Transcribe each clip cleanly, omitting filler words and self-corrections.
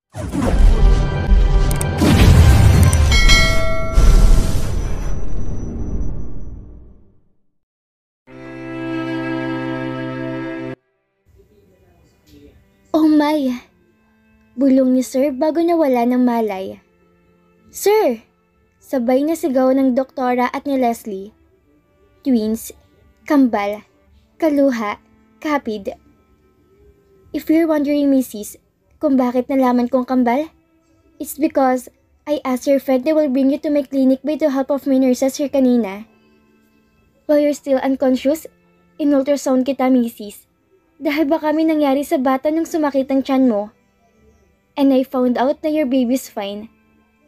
Oh my! Bulong ni Sir bago nawala ng malay. Sir! Sabay na sigaw ng doktora at ni Leslie. Twins, kambal, kaluha, kapid. If you're wondering, Mrs., kung bakit nalaman kong kambal, it's because I asked your friend na will bring you to my clinic by the help of my nurses here kanina. While you're still unconscious, in-ultrasound kita, Mrs., dahil baka may nangyari sa bata nung sumakit ang tiyan mo. And I found out na your baby's fine.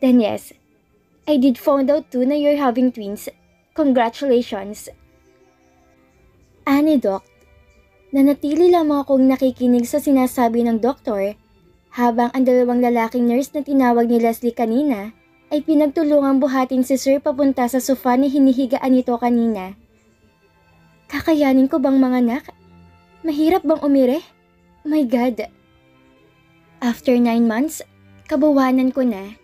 Then yes, I did found out too na you're having twins. Congratulations. Ani, Doc. Nanatili lamang akong nakikinig sa sinasabi ng doktor habang ang dalawang lalaking nurse na tinawag ni Leslie kanina ay pinagtulungang buhatin si Sir papunta sa sofa na hinihigaan nito kanina. Kakayanin ko bang mga anak? Mahirap bang umire? My God. After 9 months, kabuwanan ko na.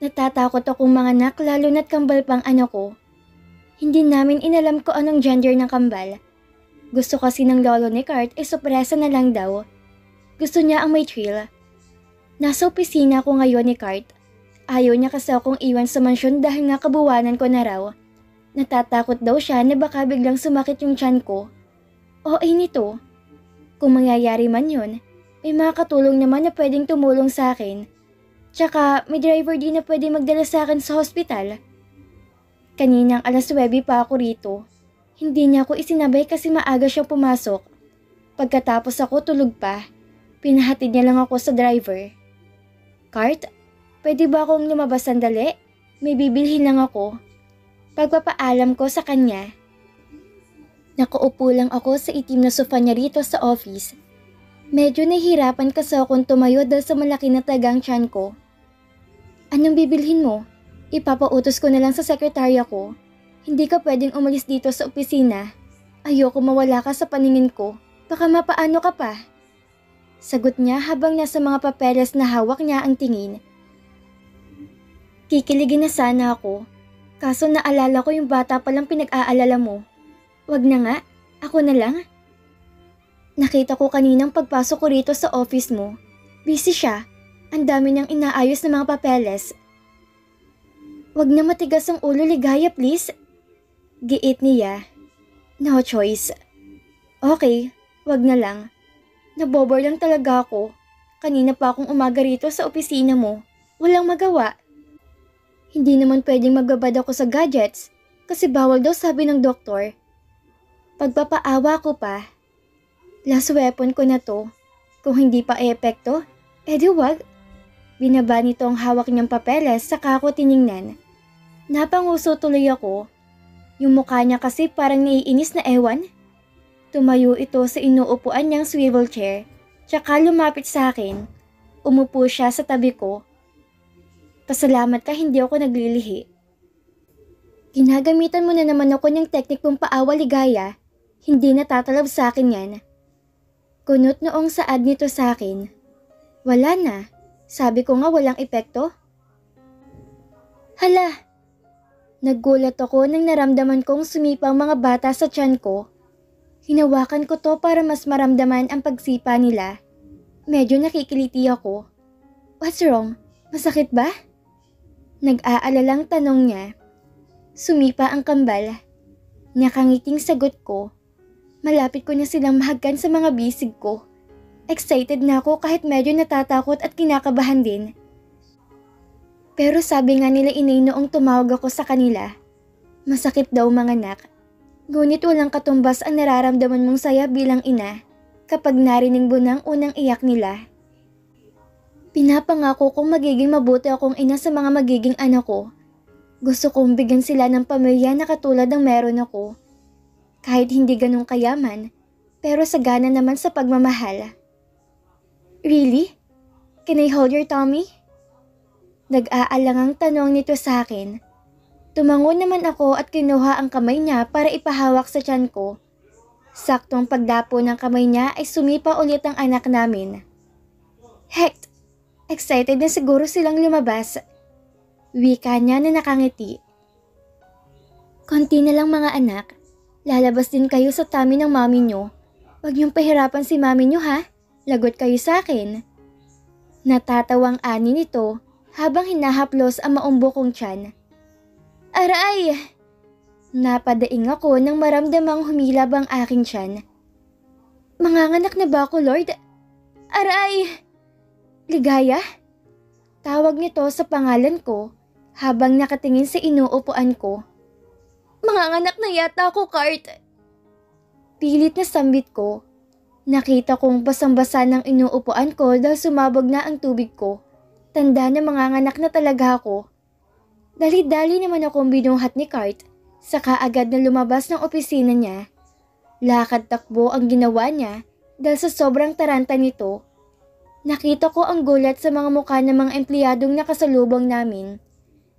Natatakot akong mga anak lalo na't kambal pang anak ko. Hindi namin inalam ko anong gender ng kambal. Gusto kasi ng lolo ni Cart ay sorpresa na lang daw. Gusto niya ang may thrill. Nasa opisina ko ngayon ni Cart. Ayaw niya kasi akong iwan sa mansyon dahil nga kabuwanan ko na raw. Natatakot daw siya na baka biglang sumakit yung tiyan ko. O ay nito. Kung mangyayari man yun, may mga katulong naman na pwedeng tumulong sa akin. Tsaka may driver din na pwede magdala sa akin sa hospital. Kaninang alas 9 pa ako rito. Hindi niya ako isinabay kasi maaga siyang pumasok. Pagkatapos ako tulog pa, pinahatid niya lang ako sa driver. Cart, pwede ba akong lumabas sandali? May bibilhin lang ako. Pagpapaalam ko sa kanya. Nakaupo lang ako sa itim na sofa niya rito sa office. Medyo nahihirapan kasi akong tumayo dahil sa malaki na tagang tiyan ko. Anong bibilhin mo? Ipapautos ko na lang sa sekretarya ko. Hindi ka pwedeng umalis dito sa opisina. Ayoko mawala ka sa paningin ko. Baka mapaano ka pa. Sagot niya habang nasa mga papeles na hawak niya ang tingin. Kikiligin na sana ako. Kaso naalala ko yung bata palang pinag-aalala mo. Wag na nga, ako na lang. Nakita ko kaninang pagpasok ko rito sa office mo. Busy siya. Ang dami niyang inaayos na mga papeles. Wag na matigas ang ulo, Ligaya, please. Giit niya. No choice. Okay, wag na lang. Nabobor lang talaga ako. Kanina pa akong umaga rito sa opisina mo. Walang magawa. Hindi naman pwedeng magbabad ako sa gadgets kasi bawal daw sabi ng doktor. Pagpapaawa ko pa. Last weapon ko na to. Kung hindi pa epekto, edi wag. Binaba nito ang hawak niyang papeles saka ako tiningnan. Napanguso tuloy ako. Yung mukha niya kasi parang naiinis na ewan. Tumayo ito sa inuupuan niyang swivel chair. Tsaka lumapit sa akin. Umupo siya sa tabi ko. Pasalamat ka hindi ako naglilihi. Ginagamitan mo na naman ako ng teknikong paawa, Ligaya. Hindi natatalab sa akin yan. Kunot noong saad nito sa akin. Wala na. Sabi ko nga walang epekto. Hala! Naggulat ako nang naramdaman kong sumipa ang mga bata sa tiyan ko. Hinawakan ko to para mas maramdaman ang pagsipa nila. Medyo nakikiliti ako. What's wrong? Masakit ba? Nag-aalalang tanong niya. Sumipa ang kambal. Nakangiting sagot ko. Malapit ko na silang mahagkan sa mga bisig ko. Excited na ako kahit medyo natatakot at kinakabahan din. Pero sabi nga nila inay noong tumawag ako sa kanila. Masakit daw mga anak. Ngunit walang katumbas ang nararamdaman mong saya bilang ina kapag narinig mo ng unang iyak nila. Pinapangako kong magiging mabuti akong ina sa mga magiging anak ko. Gusto kong bigyan sila ng pamilya na katulad ng meron ako. Kahit hindi ganun kayaman, pero sagana naman sa pagmamahal. Really? Can I hold your tummy? Nag-aalangang tanong nito sa akin. Tumango naman ako at kinuha ang kamay niya para ipahawak sa tiyan ko. Saktong pagdapo ng kamay niya ay sumipa ulit ang anak namin. Heck! Excited na siguro silang lumabas. Wika niya na nakangiti. Konti na lang mga anak. Lalabas din kayo sa tummy ng mami nyo. Huwag niyong pahirapan si mami nyo ha. Lagot kayo sa akin. Natatawang ani nito habang hinahaplos ang maumbo kong tiyan. Aray! Napadaing ako nang maramdamang humilab ang aking tiyan. Manganganak na ba ako, Lord? Aray! Ligaya? Tawag nito sa pangalan ko habang nakatingin sa inuupuan ko. Manganganak na yata ako, Kurt. Pilit na sambit ko. Nakita kong basang-basa ng inuupuan ko dahil sumabog na ang tubig ko. Tanda na manganganak na talaga ako. Dali-dali naman akong binuhat ni Kurt, saka agad na lumabas ng opisina niya. Lakad-takbo ang ginawa niya dahil sa sobrang taranta nito. Nakita ko ang gulat sa mga mukha ng mga empleyadong nakasalubong namin.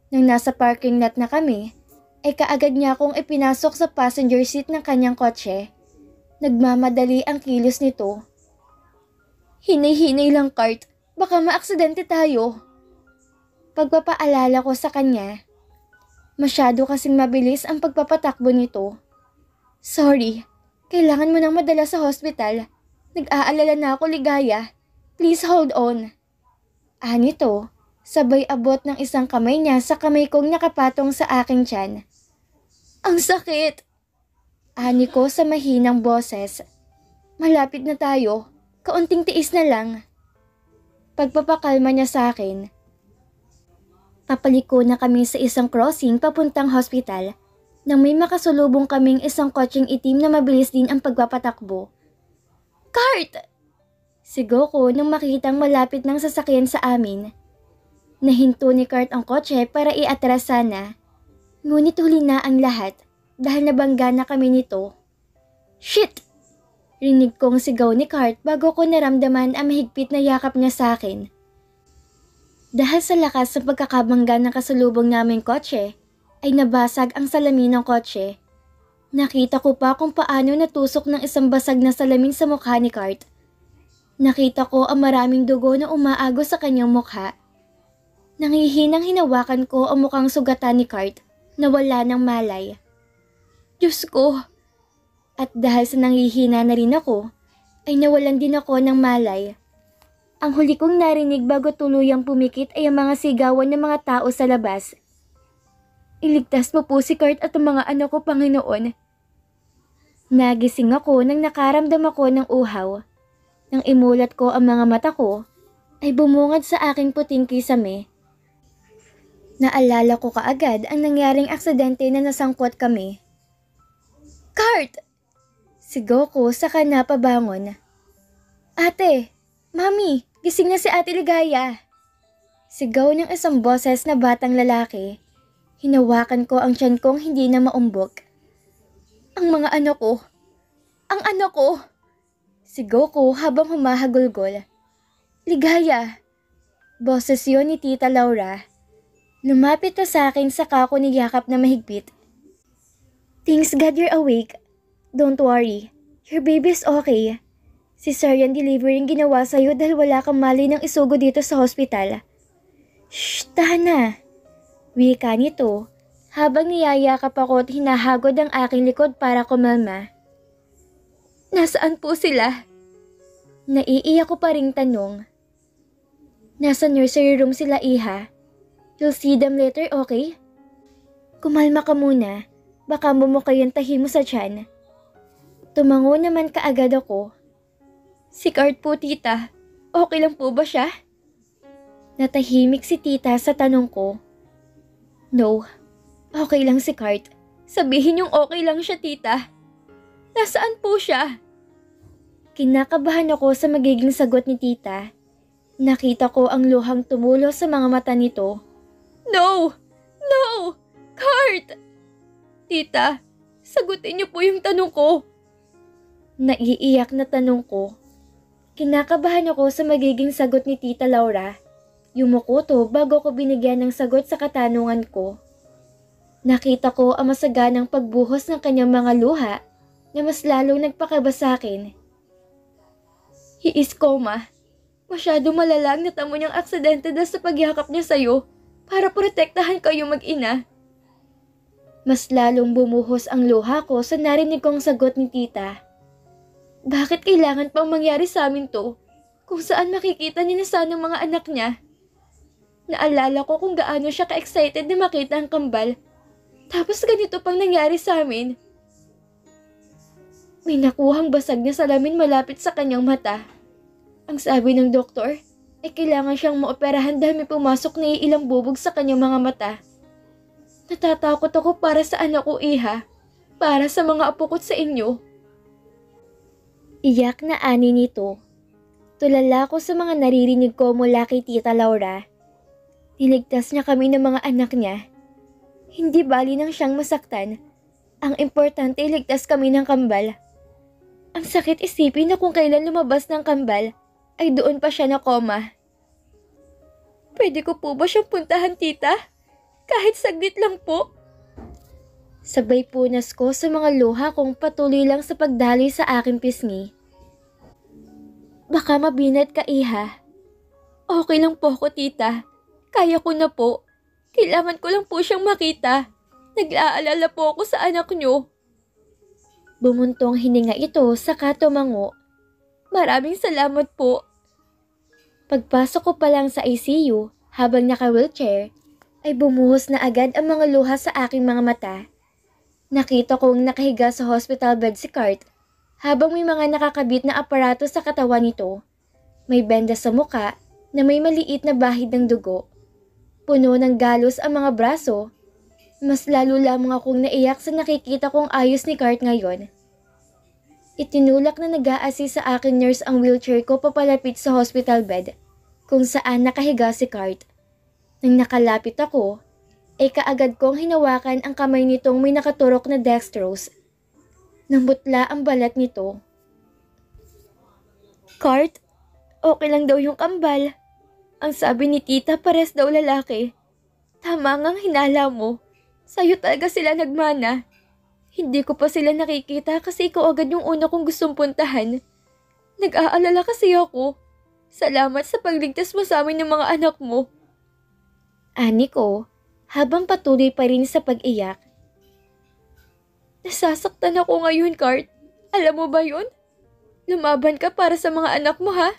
Nang nasa parking lot na kami, ay kaagad niya akong ipinasok sa passenger seat ng kanyang kotse. Nagmamadali ang kilos nito. Hinay-hinay lang, Kurt. Baka maaksidente tayo. Pagpapaalala ko sa kanya. Masyado kasing mabilis ang pagpapatakbo nito. Sorry, kailangan mo nang madala sa hospital. Nag-aalala na ako, Ligaya. Please hold on. Nito, sabay abot ng isang kamay niya sa kamay kong nakapatong sa aking tiyan. Ang sakit! Ani ko sa mahinang boses. Malapit na tayo. Kaunting tiis na lang. Pagpapakalma niya sa akin. Papaliko na kami sa isang crossing papuntang hospital nang may makasulubong kaming isang kotseng itim na mabilis din ang pagpapatakbo. Kurt! Sigaw ko nang makitang malapit ng sasakyan sa amin. Nahinto ni Kurt ang kotse para iatras sana. Ngunit huli na ang lahat dahil nabangga na kami nito. Shit! Rinig kong sigaw ni Kurt bago ko naramdaman ang mahigpit na yakap niya sa akin. Dahil sa lakas ng pagkakabangga ng kasalubong naming kotse, ay nabasag ang salamin ng kotse. Nakita ko pa kung paano natusok ng isang basag na salamin sa mukha ni Kurt. Nakita ko ang maraming dugo na umaago sa kanyang mukha. Nangihinang hinawakan ko ang mukhang sugatan ni Kurt na wala ng malay. Diyos ko! At dahil sa nangihina na rin ako, ay nawalan din ako ng malay. Ang huli kong narinig bago tuluyang pumikit ay ang mga sigawan ng mga tao sa labas. Iligtas mo po si Kurt at ang mga anak ko, Panginoon. Nagising ako nang nakaramdam ako ng uhaw. Nang imulat ko ang mga mata ko, ay bumungad sa aking puting kisame. Naalala ko kaagad ang nangyaring aksidente na nasangkot kami. Kurt! Sigaw ko saka napabangon. Ate! Mami, gising na si Ate Ligaya. Sigaw ng isang boses na batang lalaki. Hinawakan ko ang tiyan kong hindi na maumbok. Ang mga anak ko! Ang anak ko! Sigaw ko habang humahagulgol. Ligaya! Boses yun ni Tita Laura. Lumapit na sa akin saka ko niyakap na mahigpit. Thanks God you're awake. Don't worry, your baby's okay. Cesarean delivery ang ginawa sa'yo dahil wala kang malay ng isugo dito sa hospital. Shh, tahan na. Wika nito habang niyayakap ako at hinahagod ang aking likod para kumalma. Nasaan po sila? Naiiyak ko pa ring tanong. Nasa nursery room sila, Iha. You'll see them later, okay? Kumalma ka muna. Baka bumukay yung tahi mo sa tiyan. Tumango naman kaagad ako. Si Kurt po, tita. Okay lang po ba siya? Natahimik si tita sa tanong ko. No, okay lang si Kurt. Sabihin yung okay lang siya, tita. Nasaan po siya? Kinakabahan ako sa magiging sagot ni tita. Nakita ko ang luhang tumulo sa mga mata nito. No! No! Kurt! Tita, sagutin niyo po yung tanong ko. Naiiyak na tanong ko. Kinakabahan ako sa magiging sagot ni Tita Laura. Yumuko to bago ko binigyan ng sagot sa katanungan ko. Nakita ko ang masaganang pagbuhos ng kanyang mga luha na mas lalong nagpakaba sa akin. He is coma. Masyado malala ang natamo niyang aksidente dahil sa pagyakap niya sa'yo para protektahan kayo mag-ina. Mas lalong bumuhos ang luha ko sa narinig kong sagot ni tita. Bakit kailangan pang mangyari sa amin to? Kung saan makikita niya na sana ang mga anak niya. Naalala ko kung gaano siya ka-excited na makita ang kambal. Tapos ganito pang nangyari sa amin. May nakuhang basag na salamin malapit sa kanyang mata. Ang sabi ng doktor, ay kailangan siyang maoperahan dahil may pumasok na ilang bubog sa kanyang mga mata. Natatakot ako para sa anak ko, iha. Para sa mga apo ko sa inyo. Iyak na ani nito. Tulala ko sa mga naririnig ko mula kay Tita Laura. Niligtas niya kami ng mga anak niya. Hindi bali nang siyang masaktan. Ang importante iligtas kami ng kambal. Ang sakit isipin na kung kailan lumabas ng kambal, ay doon pa siya na koma. Pwede ko po ba siyang puntahan, tita? Kahit saglit lang po. Sabay punas ko sa mga luha kong patuloy lang sa pagdaloy sa aking pisngi. Baka mabinat ka, iha. Okay lang po ako, tita. Kaya ko na po. Kailangan ko lang po siyang makita. Nag-aalala po ako sa anak niyo. Bumuntong hininga ito saka tumango. Maraming salamat po. Pagpasok ko pa lang sa ICU habang naka-wheelchair, ay bumuhos na agad ang mga luha sa aking mga mata. Nakita kong nakahiga sa hospital bed si Cart habang may mga nakakabit na aparato sa katawan nito. May benda sa muka na may maliit na bahid ng dugo. Puno ng galos ang mga braso. Mas lalo lamang akong naiyak sa nakikita kong ayos ni Cart ngayon. Itinulak na nag-a-assist sa akin nurse ang wheelchair ko papalapit sa hospital bed kung saan nakahiga si Cart. Nang nakalapit ako, ay kaagad kong hinawakan ang kamay nitong may nakaturok na dextrose. Namutla ang balat nito. Cart, okay lang daw yung kambal. Ang sabi ni tita pares daw lalaki. Tama ngang hinala mo. Sa'yo talaga sila nagmana. Hindi ko pa sila nakikita kasi ikaw agad yung una kong gustong puntahan. Nag-aalala kasi ako. Salamat sa pagligtas mo sa amin ng mga anak mo. Ani ko, habang patuloy pa rin sa pag-iyak. Nasasaktan ako ngayon, Cart. Alam mo ba yun? Lumaban ka para sa mga anak mo, ha?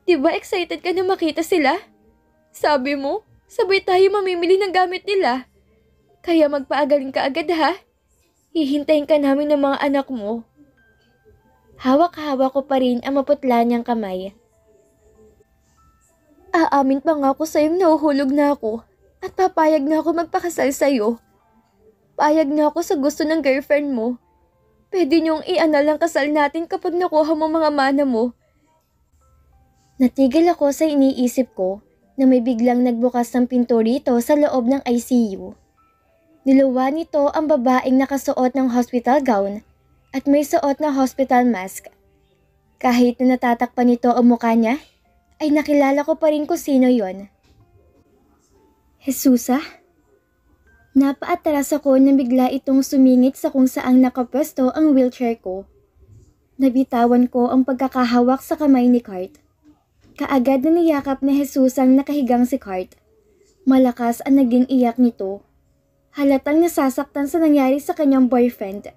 Diba excited ka na makita sila? Sabi mo, sabay tayo mamimili ng gamit nila. Kaya magpaagaling ka agad, ha? Hihintayin ka namin ng mga anak mo. Hawak-hawak ko pa rin ang maputla niyang kamay. Aamin pa nga ako sa'yo nahuhulog na ako at papayag na ako magpakasal sa'yo. Payag na ako sa gusto ng girlfriend mo. Pwede niyong i-annul ang kasal natin kapag nakuha mo mga mana mo. Natigil ako sa iniisip ko na may biglang nagbukas ng pinto rito sa loob ng ICU. Niluwa nito ang babaeng nakasuot ng hospital gown at may suot na hospital mask. Kahit na natatakpan nito ang mukha niya, ay nakilala ko pa rin kung sino yon. Jesusa? Napaatras ako na bigla itong sumingit sa kung saang nakapwesto ang wheelchair ko. Nabitawan ko ang pagkakahawak sa kamay ni Cart. Kaagad na niyakap ni Jesus ang nakahigang si Cart. Malakas ang naging iyak nito. Halatang nasasaktan sa nangyari sa kanyang boyfriend.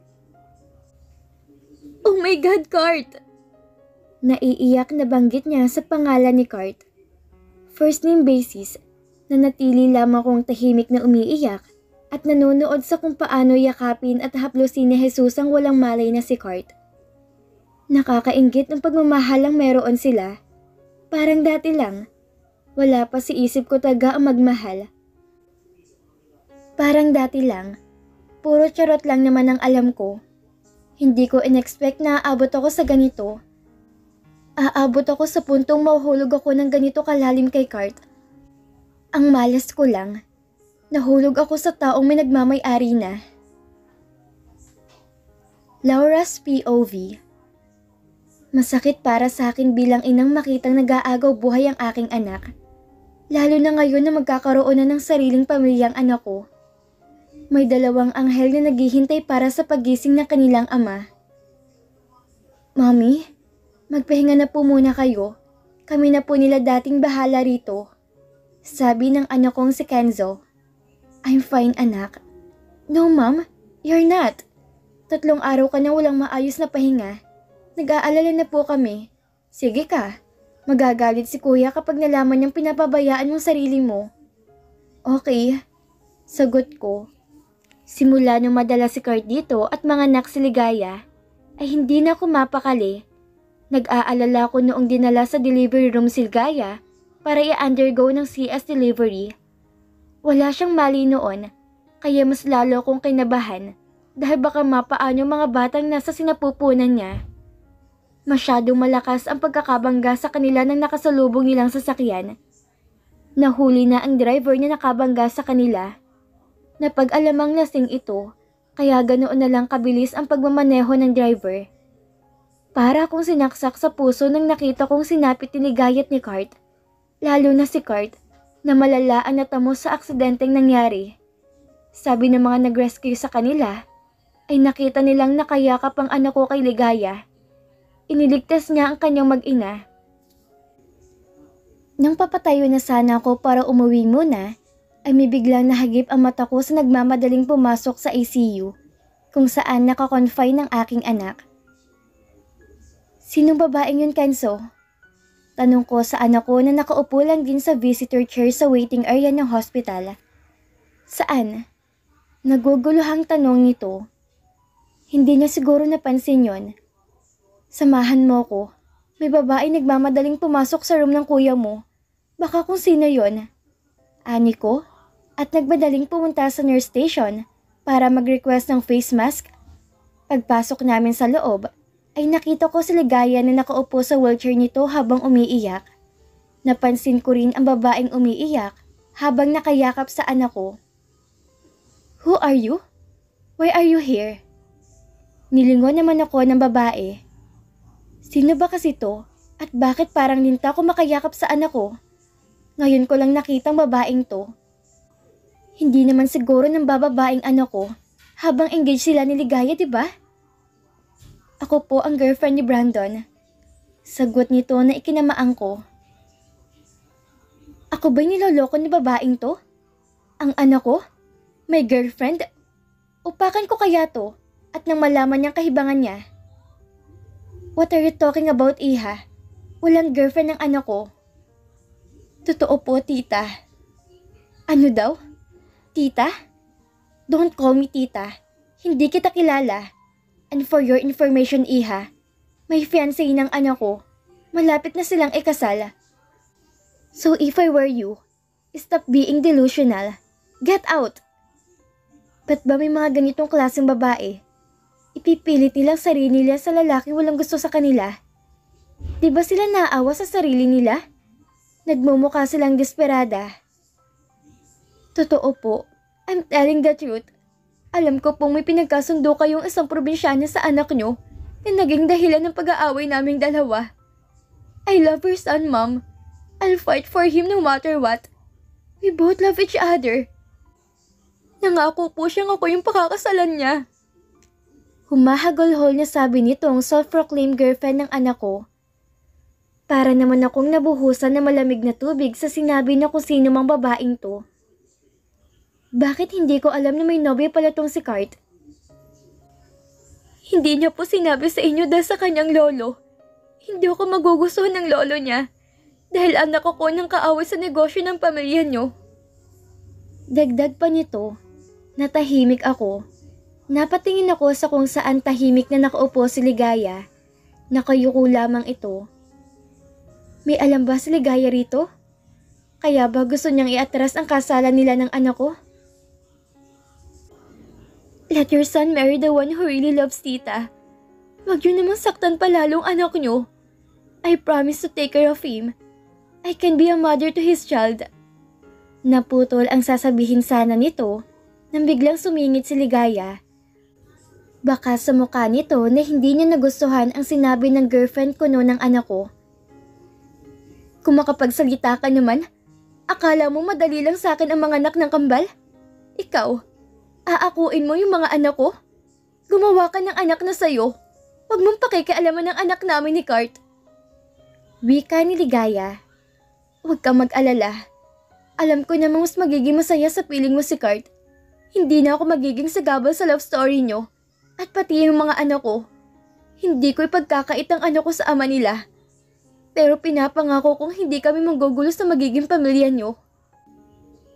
Oh my God, Cart! Naiiyak na banggit niya sa pangalan ni Cart. First name basis, nanatili lamang kong tahimik na umiiyak at nanonood sa kung paano yakapin at haplusin ni Jesus ang walang malay na si Cart. Nakakainggit ng pagmamahalang meron sila. Parang dati lang, wala pa si isip ko taga ang magmahal. Parang dati lang, puro charot lang naman ang alam ko. Hindi ko in-expect na aabot ako sa ganito. Aabot ako sa puntong mahuhulog ako ng ganito kalalim kay Cart. Ang malas ko lang, nahulog ako sa taong may nagmamay-ari na. Laura's POV. Masakit para sa akin bilang inang makitang nag-aagaw buhay ang aking anak. Lalo na ngayon na magkakaroon na ng sariling pamilyang anak ko. May dalawang anghel na naghihintay para sa paggising ng kanilang ama. Mommy? Magpahinga na po muna kayo. Kami na po nila dating bahala rito. Sabi ng anak kong si Kenzo. I'm fine, anak. No, ma'am. You're not. 3 araw ka na walang maayos na pahinga. Nag-aalala na po kami. Sige ka. Magagalit si kuya kapag nalaman niyang pinapabayaan mong sarili mo. Okay. Sagot ko. Simula nung madala si Kurt dito at mga anak si Ligaya, ay hindi na ako mapakali. Nag-aalala ko noong dinala sa delivery room si Ligaya para i-undergo ng CS delivery. Wala siyang mali noon, kaya mas lalo akong kinabahan dahil baka mapaan yung mga batang nasa sinapupunan niya. Masyadong malakas ang pagkakabangga sa kanila ng nakasalubong nilang sasakyan. Nahuli na ang driver na nakabangga sa kanila. Napag-alamang lasing ito, kaya ganoon na lang kabilis ang pagmamaneho ng driver. Para akong sinaksak sa puso nang nakita kong sinapit ni Ligaya at ni Kurt, lalo na si Kurt, na malala ang natamo sa aksidenteng nangyari. Sabi ng mga nag-rescue sa kanila, ay nakita nilang nakayakap ang anak ko kay Ligaya. Iniligtas niya ang kanyang mag-ina. Nang papatayo na sana ako para umuwi muna, ay may biglang nahagip ang mata ko sa nagmamadaling pumasok sa ICU, kung saan nakakonfine ng aking anak. Sinong babaeng yun, Kenzo? Tanong ko sa anak ko na nakaupo lang din sa visitor chair sa waiting area ng hospital. Saan? Naguguluhang tanong nito. Hindi niya siguro napansin yon. Samahan mo ko. May babae nagmamadaling pumasok sa room ng kuya mo. Baka kung sino yon. Ani ko? At nagmadaling pumunta sa nurse station para mag-request ng face mask. Pagpasok namin sa loob, ay nakita ko si Ligaya na nakaupo sa wheelchair nito habang umiiyak. Napansin ko rin ang babaeng umiiyak habang nakayakap sa anak ko. Who are you? Why are you here? Nilingon naman ako ng babae. Sino ba kasi to at bakit parang linta ko makayakap sa anak ko? Ngayon ko lang nakitang babaeng to. Hindi naman siguro ng bababaeng anak ko habang engaged sila ni Ligaya, diba? Ako po ang girlfriend ni Brandon. Sagot nito na ikinamaan ko. Ako ba'y niloloko ni babaeng to? Ang anak ko? May girlfriend? Upakan ko kaya to at nang malaman niyang kahibangan niya. What are you talking about, Iha? Walang girlfriend ng anak ko. Totoo po, tita. Ano daw? Tita? Don't call me tita. Hindi kita kilala. And for your information, Iha, may fiancé ng anak ko. Malapit na silang ikasal. So if I were you, stop being delusional. Get out! Ba't ba may mga ganitong klaseng babae? Ipipilit nilang sarili nila sa lalaking walang gusto sa kanila. Di ba sila naawa sa sarili nila? Nagmumukha silang desperada. Totoo po. I'm telling the truth. Alam ko pong may pinagkasundo kayong isang probinsyana sa anak nyo na naging dahilan ng pag-aaway naming dalawa. I love your son, Mom. I'll fight for him no matter what. We both love each other. Nangako po siyang ako yung pakakasalan niya. Humahagol-hol niya sabi nitong self-proclaimed girlfriend ng anak ko. Para naman akong nabuhusan na malamig na tubig sa sinabi na kung sino mang babaeng to. Bakit hindi ko alam na may nobya pala tong si Kurt? Hindi niya po sinabi sa inyo dahil sa kanyang lolo. Hindi ako magugustuhan ng lolo niya dahil anak ako ng kaaway sa negosyo ng pamilya niyo. Dagdag pa nito, natahimik ako. Napatingin ako sa kung saan tahimik na nakaupo si Ligaya. Nakayuko lamang ito. May alam ba si Ligaya rito? Kaya ba gusto niyang iatras ang kasalan nila ng anak ko? Let your son marry the one who really loves tita. Wag yun namang saktan pa lalong anak niyo. I promise to take care of him. I can be a mother to his child. Naputol ang sasabihin sana nito nang biglang sumingit si Ligaya. Baka sa mukha nito na hindi niya nagustuhan ang sinabi ng girlfriend ko noon ng anak ko. Kung makapagsalita ka naman, akala mo madali lang sa akin ang mga anak ng kambal? Ikaw, aakuin mo yung mga anak ko? Gumawa ka ng anak na sayo. Huwag mong pakikialaman ng anak namin ni Kurt. Wika ni Ligaya. Huwag kang mag-alala. Alam ko namang mas magiging masaya sa piling mo si Kurt. Hindi na ako magiging sagabal sa love story nyo. At pati yung mga anak ko. Hindi ko ipagkakait ang anak ko sa ama nila. Pero pinapangako kong hindi kami manggugulo sa magiging pamilya nyo.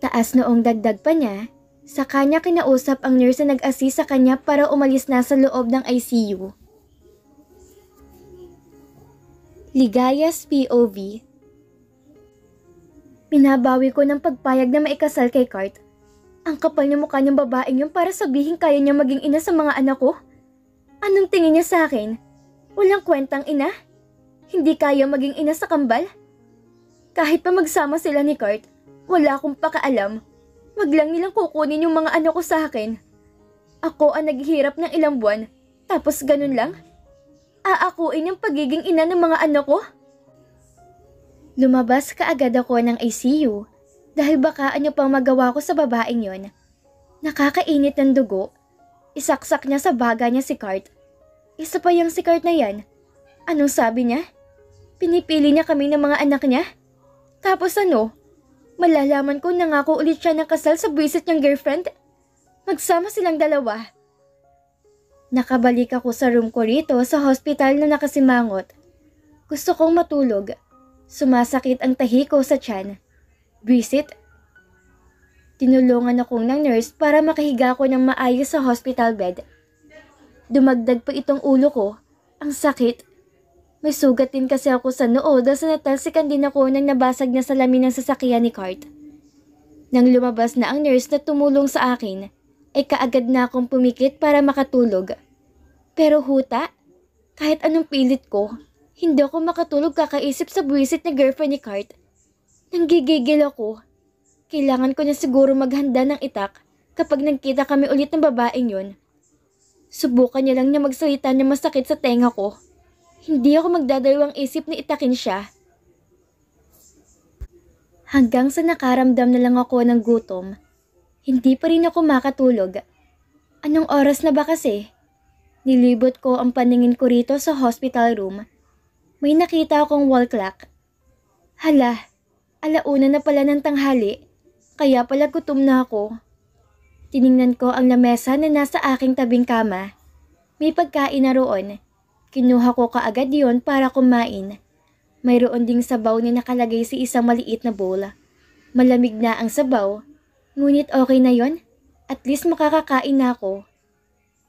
Taas noong dagdag pa niya, sa kanya kinausap ang nurse na nag-assist sa kanya para umalis na sa loob ng ICU. Ligaya's POV. Pinabawi ko ng pagpayag na maikasal kay Kurt. Ang kapal ng mukha ng babaeng yun para sabihin kaya niya maging ina sa mga anak ko. Anong tingin niya sa akin? Walang kwentang ina? Hindi kaya maging ina sa kambal? Kahit pa magsama sila ni Kurt, wala akong pakaalam. Wag lang nilang kukunin yung mga anak ko sa akin. Ako ang naghihirap ng ilang buwan, tapos ganun lang? Aakuin yung pagiging ina ng mga anak ko? Lumabas kaagad ako ng ICU dahil baka ano pang magawa ko sa babaeng yon. Nakakainit ng dugo. Isaksak niya sa baga niya si Kurt. Isa pa yung si Kurt na yan. Anong sabi niya? Pinipili niya kami ng mga anak niya? Tapos ano? Malalaman ko nangako ulit siya ng kasal sa buwisit niyang girlfriend? Magsama silang dalawa. Nakabalik ako sa room ko rito sa hospital na nakasimangot. Gusto kong matulog. Sumasakit ang tahi ko sa tiyan. Buwisit. Tinulungan akong ng nurse para makahiga ko ng maayos sa hospital bed. Dumagdag pa itong ulo ko. Ang sakit. May sugat din kasi ako sa noo dahil sa natalsikan din ako ng nabasag na salamin ng sasakyan ni Kurt. Nang lumabas na ang nurse na tumulong sa akin, ay kaagad na akong pumikit para makatulog. Pero huta, kahit anong pilit ko, hindi ako makatulog kakaisip sa buwisit na girlfriend ni Kurt. Nanggigigil ako. Kailangan ko na siguro maghanda ng itak kapag nagkita kami ulit ng babaeng yun. Subukan niya lang na magsalita na masakit sa tenga ko. Hindi ako magdadalawang isip na itakin siya. Hanggang sa nakaramdam na lang ako ng gutom, hindi pa rin ako makatulog. Anong oras na ba kasi? Nilibot ko ang paningin ko rito sa hospital room. May nakita akong wall clock. Hala, alauna na pala ng tanghali, kaya pala gutom na ako. Tiningnan ko ang lamesa na nasa aking tabing kama. May pagkain na roon. Kinuha ko kaagad yon para kumain. Mayroon ding sabaw na nakalagay sa isang maliit na bowl. Malamig na ang sabaw, ngunit okay na yon. At least makakakain na ako.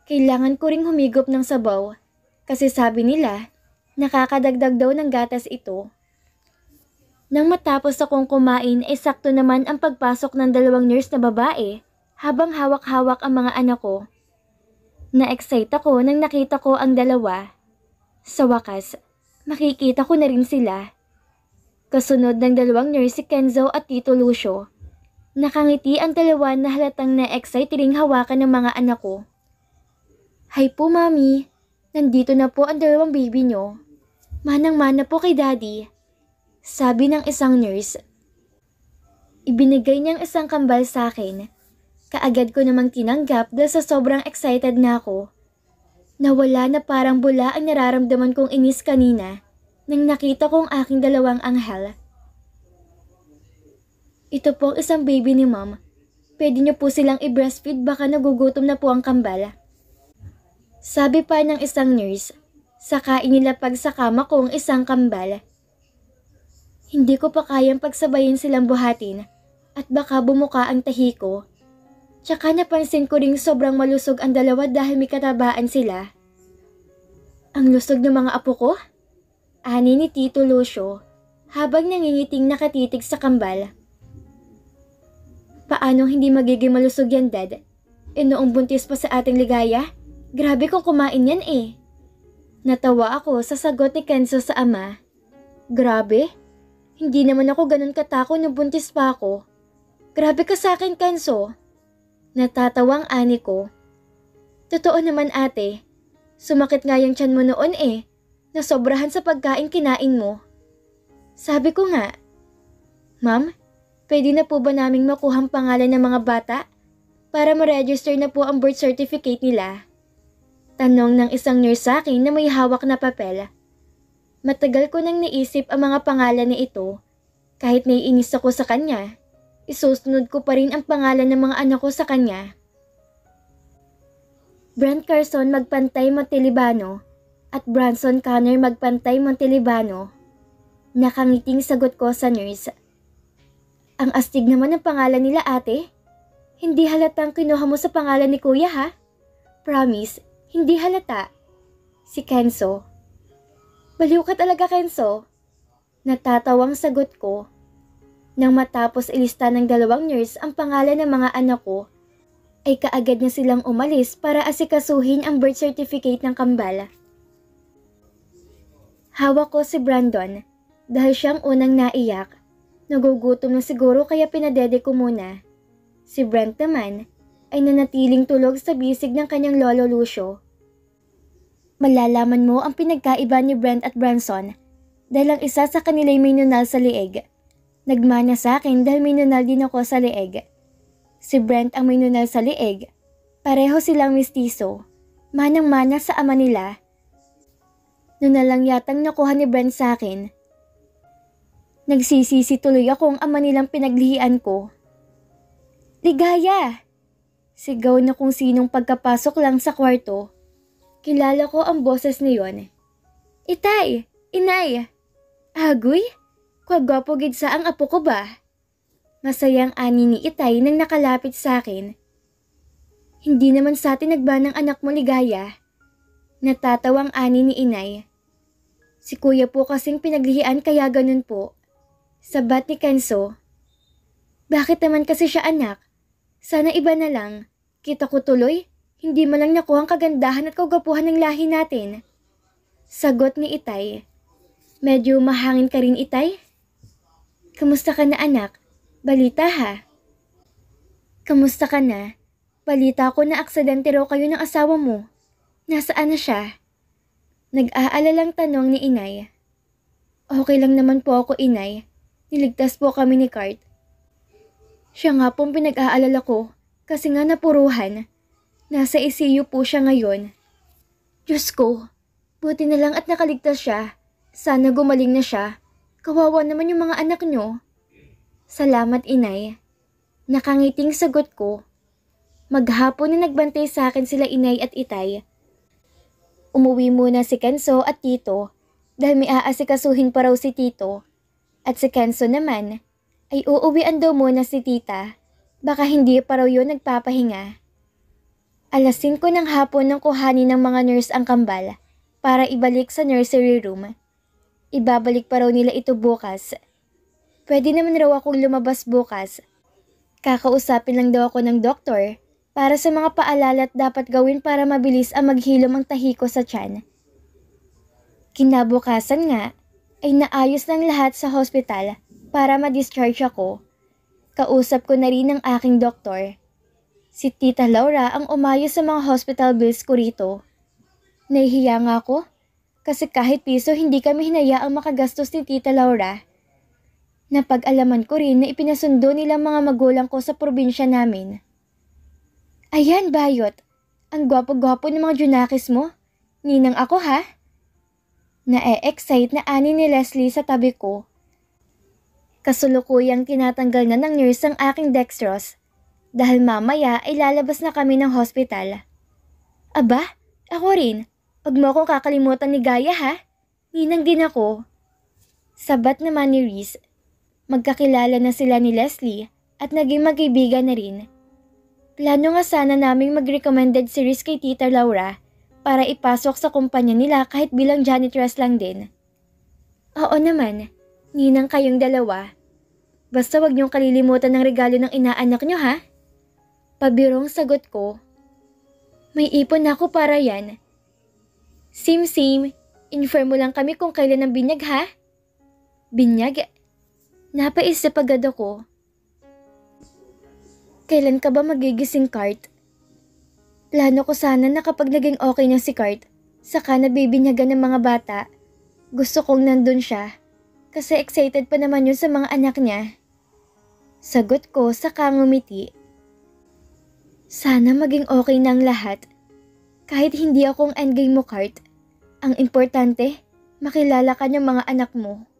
Kailangan ko ring humigop ng sabaw kasi sabi nila, nakakadagdag daw ng gatas ito. Nang matapos akong kumain ay sakto naman ang pagpasok ng dalawang nurse na babae habang hawak-hawak ang mga anak ko. Na-excite ako nang nakita ko ang dalawa. Sa wakas, makikita ko na rin sila. Kasunod ng dalawang nurse si Kenzo at Tito Lucio. Nakangiti ang dalawa na halatang na-excite ring hawakan ng mga anak ko. Hi po mami, nandito na po ang dalawang baby nyo. Manang-mana po kay daddy. Sabi ng isang nurse. Ibinigay niyang isang kambal sa akin. Kaagad ko namang tinanggap dahil sa sobrang excited na ako. Nawala na parang bula ang nararamdaman kong inis kanina nang nakita kong aking dalawang anghel. Ito po ang isang baby ni mom. Pwede niyo po silang i-breastfeed baka nagugutom na po ang kambal. Sabi pa ng isang nurse, saka inilapag sa kama ko ang isang kambal. Hindi ko pa kayang pagsabayin silang buhatin at baka bumuka ang tahi ko. Tsaka napansin ko ring sobrang malusog ang dalawa dahil may katabaan sila. Ang lusog ng mga apo ko? Ani ni Tito Lucio habang nangingiting nakatitig sa kambal. Paanong hindi magiging malusog yan, Dad? Noong buntis pa sa ating Ligaya? Grabe kung kumain yan eh. Natawa ako sa sagot ni Kenzo sa ama. Grabe? Hindi naman ako ganun katako nung buntis pa ako. Grabe ka sa akin, Kenzo. Natatawang ani ko. Totoo naman ate. Sumakit nga yung tiyan mo noon eh. Nasobrahan sa pagkain kinain mo. Sabi ko nga. Ma'am, pwede na po ba naming makuhang pangalan ng mga bata? Para ma-register na po ang birth certificate nila. Tanong ng isang nurse sa akin na may hawak na papel. Matagal ko nang naisip ang mga pangalan na ito. Kahit naiinis ako sa kanya, isusunod ko pa rin ang pangalan ng mga anak ko sa kanya. Brent Carson Magpantay Montelibano at Branson Connor Magpantay Montelibano. Nakangiting sagot ko sa nurse. Ang astig naman ng pangalan nila, ate. Hindi halatang kinuha mo sa pangalan ni kuya, ha? Promise, hindi halata. Si Kenzo. Baliw ka talaga, Kenzo. Natatawang sagot ko. Nang matapos ilista ng dalawang nurse ang pangalan ng mga anak ko, ay kaagad na silang umalis para asikasuhin ang birth certificate ng kambal. Hawak ko si Brandon dahil siyang unang naiyak. Nagugutom na siguro kaya pinadede ko muna. Si Brent naman ay nanatiling tulog sa bisig ng kanyang lolo Lucio. Malalaman mo ang pinagkaiba ni Brent at Branson dahil ang isa sa kanila'y may nunal sa leeg. Nagmana sa akin dahil may nunal din ako sa leeg. Si Brent ang may nunal sa leeg. Pareho silang mistiso. Manang-mana sa ama nila. Nunal lang yatang nakuha ni Brent sa akin. Nagsisisi tuloy akong ama nilang pinaglihian ko. Ligaya! Sigaw na kung sinong pagkapasok lang sa kwarto. Kilala ko ang boses niyon. Itay! Inay! Agoy! Kwagwapo gid sa ang apo ko ba? Masayang ani ni Itay nang nakalapit sa akin. Hindi naman sa atin nagbanang anak mo, Ligaya. Natatawang ani ni Inay. Si kuya po kasing pinaglihian kaya ganun po. Sabat ni Kenzo. Bakit naman kasi siya anak? Sana iba na lang. Kita ko tuloy, hindi mo lang nakuha ang kagandahan at kagapuhan ng lahi natin. Sagot ni Itay. Medyo mahangin ka rin, Itay? Kamusta ka na, anak? Balita, ha? Kamusta ka na? Balita ko na aksidente raw kayo ng asawa mo. Nasaan na siya? Nag-aalalang tanong ni Inay. Okay lang naman po ako, Inay. Niligtas po kami ni Kurt. Siya nga pong pinag-aalala ko kasi nga napuruhan. Nasa ICU po siya ngayon. Diyos ko, buti na lang at nakaligtas siya. Sana gumaling na siya. Kawawa naman yung mga anak nyo. Salamat, Inay. Nakangiting sagot ko. Maghapon na nagbantay sa akin sila Inay at Itay. Umuwi muna si Kenzo at Tito dahil may aasikasuhin pa raw si Tito. At si Kenzo naman ay uuwian daw muna si Tita. Baka hindi pa raw yun nagpapahinga. Alas 5 ng hapon nang kuhanin ng mga nurse ang kambal para ibalik sa nursery room. Ibabalik pa raw nila ito bukas. Pwede naman raw akong lumabas bukas. Kakausapin lang daw ako ng doktor para sa mga paalala at dapat gawin para mabilis ang maghilom ang tahi ko sa tiyan. Kinabukasan nga ay naayos ng lahat sa hospital para ma-discharge ako. Kausap ko na rin ang aking doktor. Si Tita Laura ang umayos sa mga hospital bills ko rito. Nahihiya nga ako kasi kahit piso hindi kami hinayaang makagastos ni Tita Laura. Napag-alaman ko rin na ipinasundo nila mga magulang ko sa probinsya namin. Ayan, Bayot. Ang gwapo-gwapo ng mga junakis mo. Ninang ako, ha? Na-excite na ani ni Leslie sa tabi ko. Kasulukuyang tinatanggal na ng nurse ang aking dextrose dahil mamaya ay lalabas na kami ng hospital. Aba, ako rin. Huwag mo akong kakalimutan ni Gaya, ha? Ninang din ako. Sabat naman ni Reese. Magkakilala na sila ni Leslie at naging magkaibigan na rin. Plano nga sana naming mag-recommended series kay Tita Laura para ipasok sa kumpanya nila kahit bilang janitress lang din. Oo naman, ninang kayong dalawa. Basta wag niyong kalilimutan ng regalo ng inaanak niyo, ha? Pabirong sagot ko. May ipon ako para yan. Sim, inform mo lang kami kung kailan ang binyag, ha? Binyag? Napaisip agad ako. Kailan ka ba magigising, Kurt? Plano ko sana na kapag naging okay na si Kurt, saka nabibinyagan ng mga bata, gusto kong nandun siya. Kasi excited pa naman yun sa mga anak niya. Sagot ko saka ngumiti. Sana maging okay na ang lahat. Kahit hindi akong endgame mo, Kurt. Ang importante, makilala ka ng mga anak mo.